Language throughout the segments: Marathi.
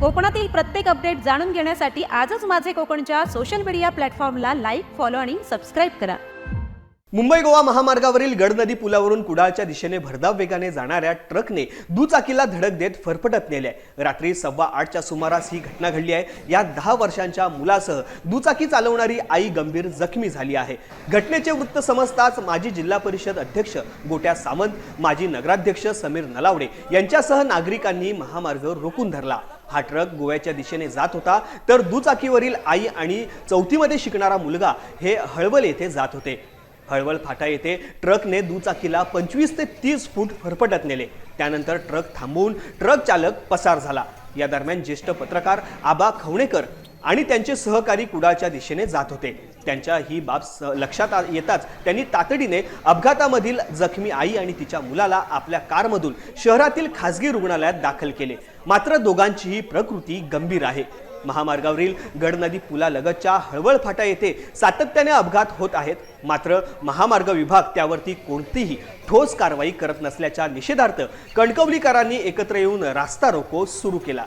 कोकणातील प्रत्येक अपडेट जाणून घेण्यासाठी आजच माझे कोकणच्या सोशल मीडिया प्लॅटफॉर्मला लाईक, फॉलो आणि सबस्क्राईब करा। मुंबई गोवा महामार्गावरील गडनदी पुलावरून कुडाळच्या दिशेने भरधाव वेगाने जाणाऱ्या ट्रकने दुचाकीला धडक देत फरफटत नेले। रात्री 8:15च्या सुमारास ही घटना घडली आहे। या 10 वर्षांच्या मुलासह दुचाकी चालवणारी आई गंभीर जखमी झाली आहे। घटनेचे वृत्त समजताच माजी जिल्हा परिषद अध्यक्ष गोट्या सावंत, माजी नगराध्यक्ष समीर नलावडे यांच्यासह नागरिकांनी महामार्ग रोखून धरला। हा ट्रक गोव्याच्या दिशेने जात होता, तर दुचाकीवरील आई आणि चौथीमध्ये शिकणारा मुलगा हे हळवल येथे जात होते। हळवल फाटा येथे ट्रकने दुचाकीला 25 ते 30 फूट फरफटत नेले। त्यानंतर ट्रक थांबवून ट्रक चालक पसार झाला। या दरम्यान ज्येष्ठ पत्रकार आबा खवणेकर आणि त्यांचे सहकारी कुडाळच्या दिशेने जात होते। त्यांच्या ही बाब लक्षात येताच त्यांनी तातडीने अपघातामधील जखमी आई आणि तिच्या मुलाला आपल्या कारमधून शहरातील खासगी रुग्णालयात दाखल केले। मात्र दोघांचीही प्रकृती गंभीर आहे। महामार्गावरील गडनदी पुलालगतच्या हळवल फाटा येथे सातत्याने अपघात होत आहेत, मात्र महामार्ग विभाग त्यावरती कोणतीही ठोस कारवाई करत नसल्याच्या निषेधार्थ कणकवलीकरांनी एकत्र येऊन रास्ता रोको सुरू केला।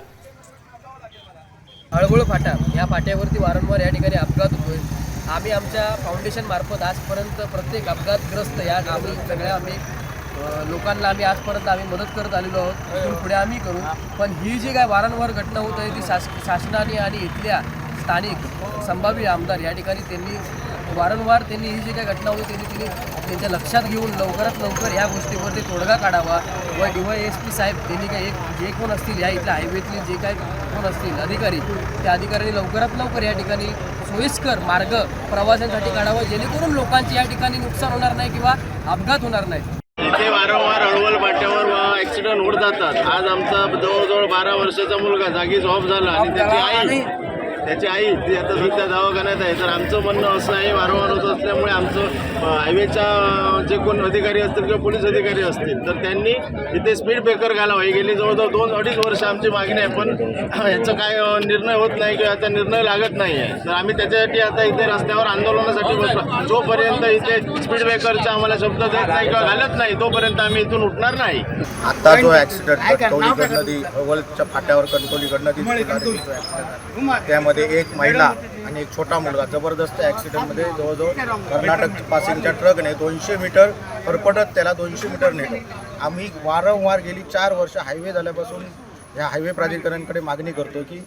हळवळ फाटा या फाट्यावरती वारंवार या ठिकाणी अपघात होतोय। आम्ही आमच्या फाउंडेशन मार्फत आजपर्यंत प्रत्येक अपघातग्रस्त या आम्ही लोकांना आजपर्यंत मदत करत आलेलो आहोत। इथून पुढे आम्ही करू। पण ही जी काय वारंवार घटना होत आहे ती शासनाने आणि इथल्या स्थानिक संभाव्य आमदार या ठिकाणी त्यांनी ही जी काय घटना होती त्यांनी त्यांच्या लक्षात घेऊन लवकरात लवकर या गोष्टीवरती तोडगा काढावा व DYSP साहेब त्यांनी काय जे कोण असतील या इथल्या हायवेतले जे काय कोण असतील अधिकारी, त्या अधिकाऱ्यांनी लवकरात लवकर या ठिकाणी सोयीस्कर मार्ग प्रवाशांसाठी काढावा, जेणेकरून लोकांचे या ठिकाणी नुकसान होणार नाही किंवा अपघात होणार नाही। इथे वारंवार हळवल फाट्यावर ॲक्सिडेंट होत जातात। आज आमचा जवळजवळ 12 वर्षाचा मुलगा जागीच ऑफ झाला आणि त्याची आई ती आता सध्या दवाखान्यात आहे। तर आमचं म्हणणं असं आहे, वारंवार होत असल्यामुळे आमचं हायवेच्या जे कोण अधिकारी असतील किंवा पोलीस अधिकारी असतील तर त्यांनी इथे स्पीड ब्रेकर घालावा। ही गेली जवळजवळ 2-2.5 वर्ष आमची मागणी आहे, पण याचा काय निर्णय होत नाही किंवा याचा निर्णय लागत नाही आहे। तर आम्ही त्याच्यासाठी आता इथे रस्त्यावर आंदोलनासाठी बसलो। जोपर्यंत इथे स्पीड ब्रेकरचा आम्हाला शब्द देत नाही किंवा घालत नाही तोपर्यंत आम्ही इथून उठणार नाही। आता जो ॲक्सिडेंट कणकवली गडनदी हळवलच्या फाट्यावर कणकवली गडनदी त्यामध्ये एक महिला आणि एक छोटा मुलगा जबरदस्त ॲक्सिडेंटमध्ये जवळजवळ कर्नाटक पासिंगच्या ट्रकने 200 मीटर फरफटत त्याला 200 मीटर नेलं। आम्ही वारंवार गेली 4 वर्ष हायवे झाल्यापासून ह्या हायवे प्राधिकरणाकडे मागणी करतो की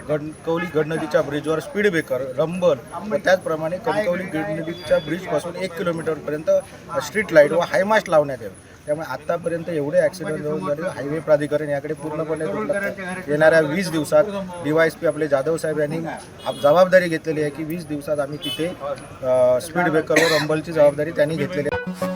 कणकवली गडनदीच्या ब्रिजवर स्पीड ब्रेकर, रंबल व त्याचप्रमाणे कणकवली गडनदीच्या ब्रिजपासून 1 किलोमीटरपर्यंत स्ट्रीट लाईट व हायमास्ट लावण्यात यावे। त्यामुळे आत्तापर्यंत एवढे ॲक्सिडेंट झाले, हायवे प्राधिकरण याकडे पूर्णपणे येणाऱ्या 20 दिवसात DYSP आपले जाधव साहेब यांनी जबाबदारी घेतलेली आहे की 20 दिवसात आम्ही तिथे स्पीड ब्रेकर व रंबलची जबाबदारी त्यांनी घेतलेली आहे।